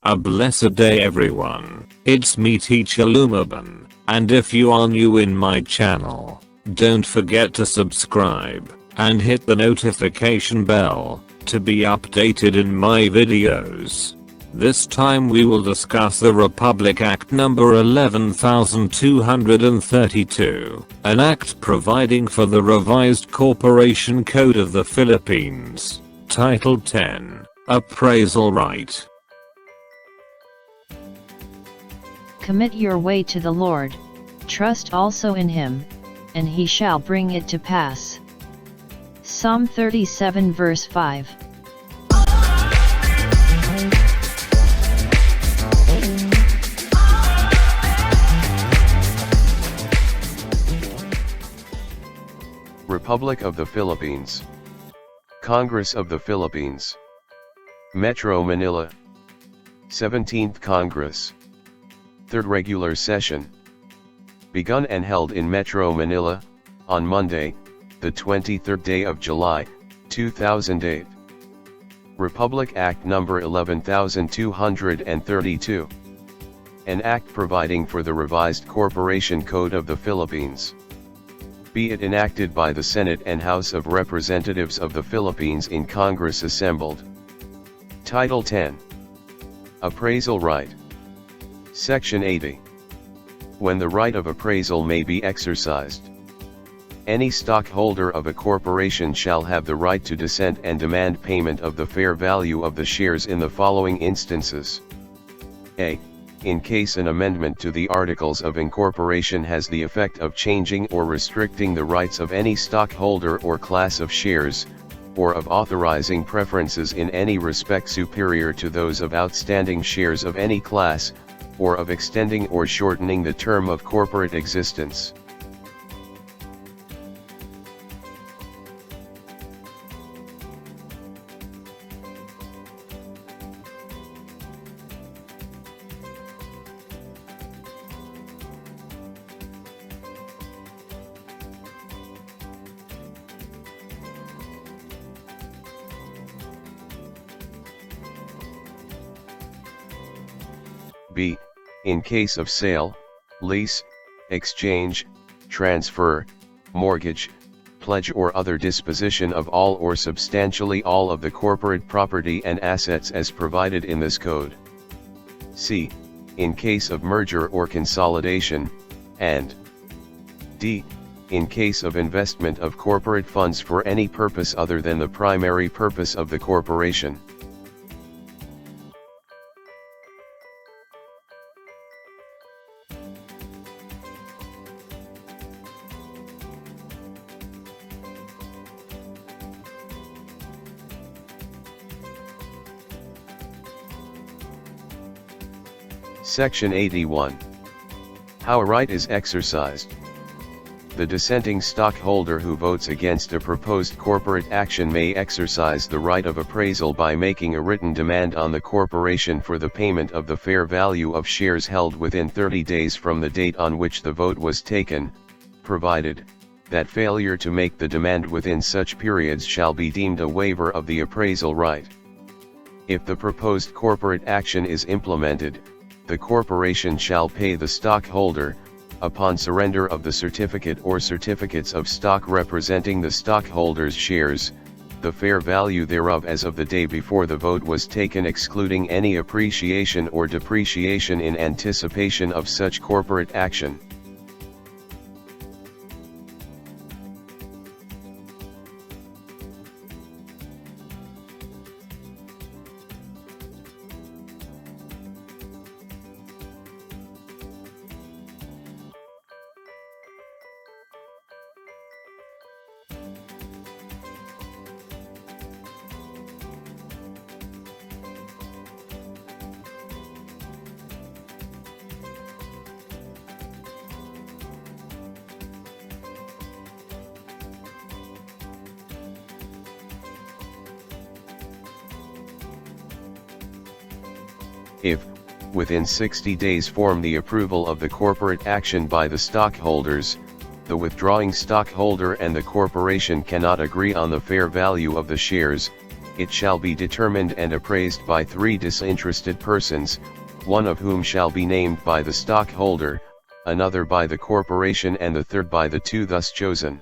A blessed day everyone, it's me Teacher Lumaban, and if you are new in my channel, don't forget to subscribe, and hit the notification bell, to be updated in my videos. This time we will discuss the Republic Act number 11232, an act providing for the revised Corporation Code of the Philippines, Title 10, Appraisal Right. Commit your way to the Lord, trust also in him, and he shall bring it to pass. Psalm 37 verse 5. Republic of the Philippines. Congress of the Philippines. Metro Manila. 17th Congress. Third Regular Session. Begun and held in Metro Manila, on Monday, the 23rd day of July, 2008. Republic Act number 11232. An act providing for the revised Corporation Code of the Philippines. Be it enacted by the Senate and House of Representatives of the Philippines in Congress assembled. Title 10. Appraisal Right. Section 80. When the right of appraisal may be exercised. Any stockholder of a corporation shall have the right to dissent and demand payment of the fair value of the shares in the following instances. A. In case an amendment to the Articles of Incorporation has the effect of changing or restricting the rights of any stockholder or class of shares, or of authorizing preferences in any respect superior to those of outstanding shares of any class, or of extending or shortening the term of corporate existence. B. In case of sale, lease, exchange, transfer, mortgage, pledge or other disposition of all or substantially all of the corporate property and assets as provided in this code. C. In case of merger or consolidation, and D. In case of investment of corporate funds for any purpose other than the primary purpose of the corporation. Section 81. How a right is exercised. The dissenting stockholder who votes against a proposed corporate action may exercise the right of appraisal by making a written demand on the corporation for the payment of the fair value of shares held within 30 days from the date on which the vote was taken, provided that failure to make the demand within such periods shall be deemed a waiver of the appraisal right. If the proposed corporate action is implemented, the corporation shall pay the stockholder, upon surrender of the certificate or certificates of stock representing the stockholder's shares, the fair value thereof as of the day before the vote was taken, excluding any appreciation or depreciation in anticipation of such corporate action. If, within 60 days from the approval of the corporate action by the stockholders, the withdrawing stockholder and the corporation cannot agree on the fair value of the shares, it shall be determined and appraised by 3 disinterested persons, one of whom shall be named by the stockholder, another by the corporation and the third by the 2 thus chosen.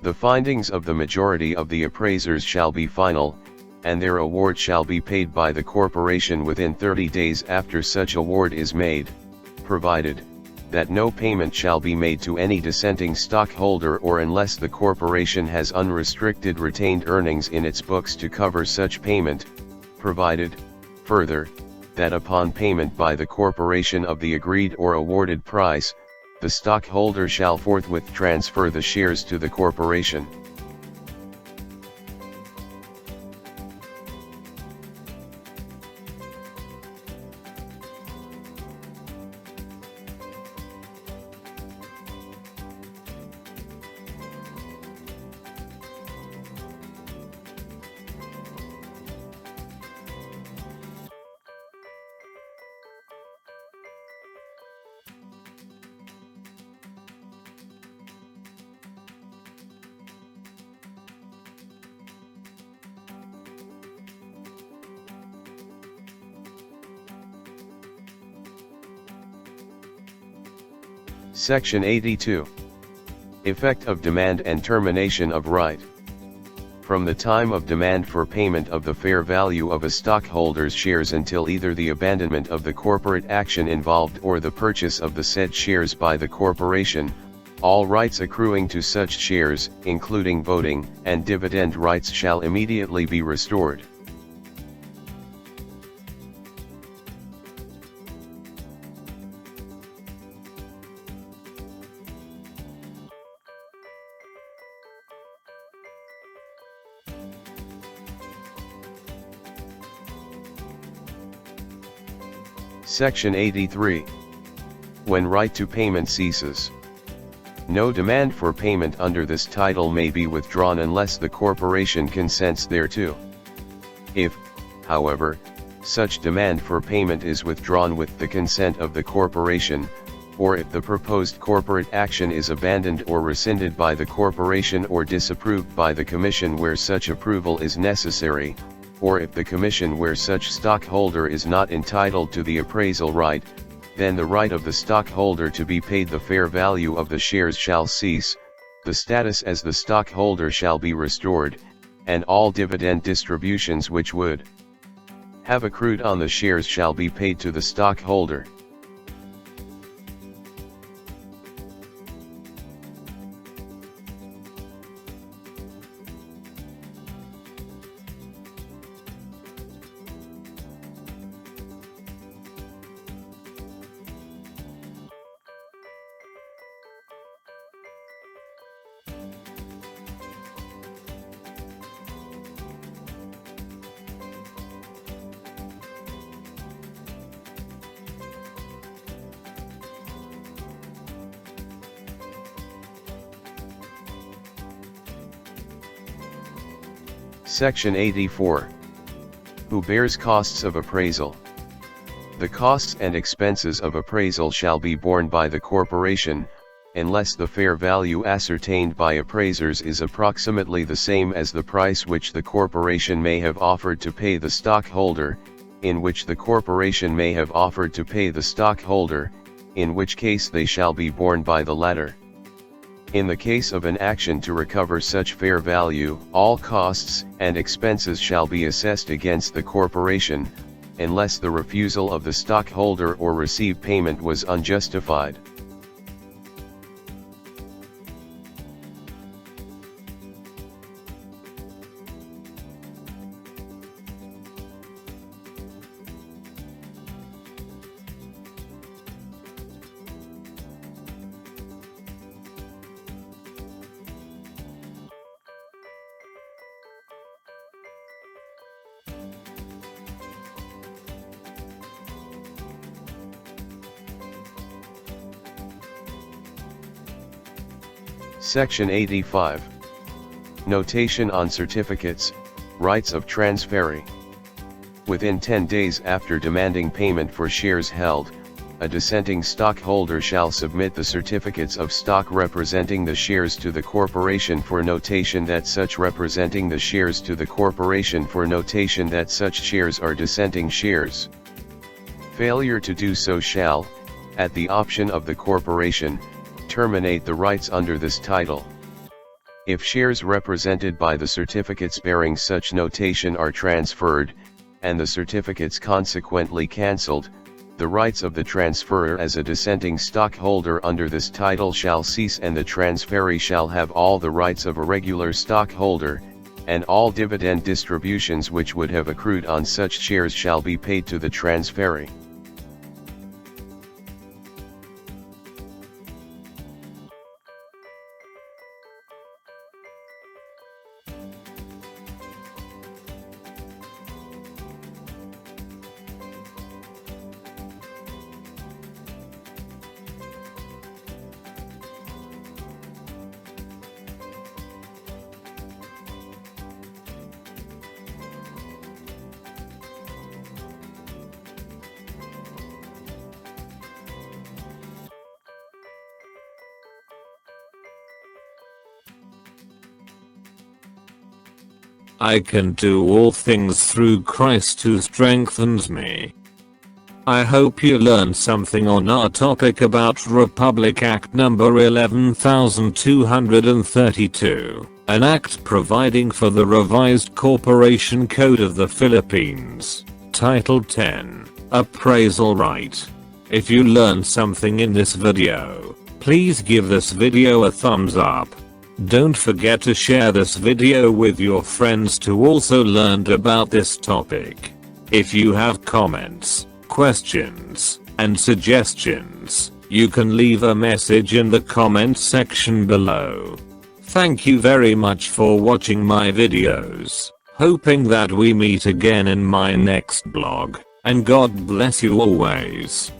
The findings of the majority of the appraisers shall be final, and their award shall be paid by the corporation within 30 days after such award is made, provided that no payment shall be made to any dissenting stockholder or unless the corporation has unrestricted retained earnings in its books to cover such payment, provided, further, that upon payment by the corporation of the agreed or awarded price, the stockholder shall forthwith transfer the shares to the corporation. Section 82. Effect of demand and termination of right. From the time of demand for payment of the fair value of a stockholder's shares until either the abandonment of the corporate action involved or the purchase of the said shares by the corporation, all rights accruing to such shares, including voting and dividend rights, shall immediately be restored. Section 83. When right to payment ceases. No demand for payment under this title may be withdrawn unless the corporation consents thereto. If, however, such demand for payment is withdrawn with the consent of the corporation, or if the proposed corporate action is abandoned or rescinded by the corporation or disapproved by the commission where such approval is necessary, or if the commission where such stockholder is not entitled to the appraisal right, then the right of the stockholder to be paid the fair value of the shares shall cease, the status as the stockholder shall be restored, and all dividend distributions which would have accrued on the shares shall be paid to the stockholder. Section 84. Who bears costs of appraisal? The costs and expenses of appraisal shall be borne by the corporation, unless the fair value ascertained by appraisers is approximately the same as the price which the corporation may have offered to pay the stockholder, in which the corporation may have offered to pay the stockholder, in which case they shall be borne by the latter. In the case of an action to recover such fair value, all costs and expenses shall be assessed against the corporation, unless the refusal of the stockholder or received payment was unjustified. Section 85. Notation on certificates, rights of transferee. Within 10 days after demanding payment for shares held, a dissenting stockholder shall submit the certificates of stock representing the shares to the corporation for notation that such representing the shares to the corporation for notation that such shares are dissenting shares. Failure to do so shall, at the option of the corporation, terminate the rights under this title. If shares represented by the certificates bearing such notation are transferred, and the certificates consequently cancelled, the rights of the transferor as a dissenting stockholder under this title shall cease, and the transferee shall have all the rights of a regular stockholder, and all dividend distributions which would have accrued on such shares shall be paid to the transferee. I can do all things through Christ who strengthens me. I hope you learned something on our topic about Republic Act number 11232, an act providing for the revised Corporation Code of the Philippines, Title 10, Appraisal Right. If you learned something in this video, please give this video a thumbs up. Don't forget to share this video with your friends to also learn about this topic. If you have comments, questions, and suggestions, you can leave a message in the comments section below. Thank you very much for watching my videos, hoping that we meet again in my next blog, and God bless you always.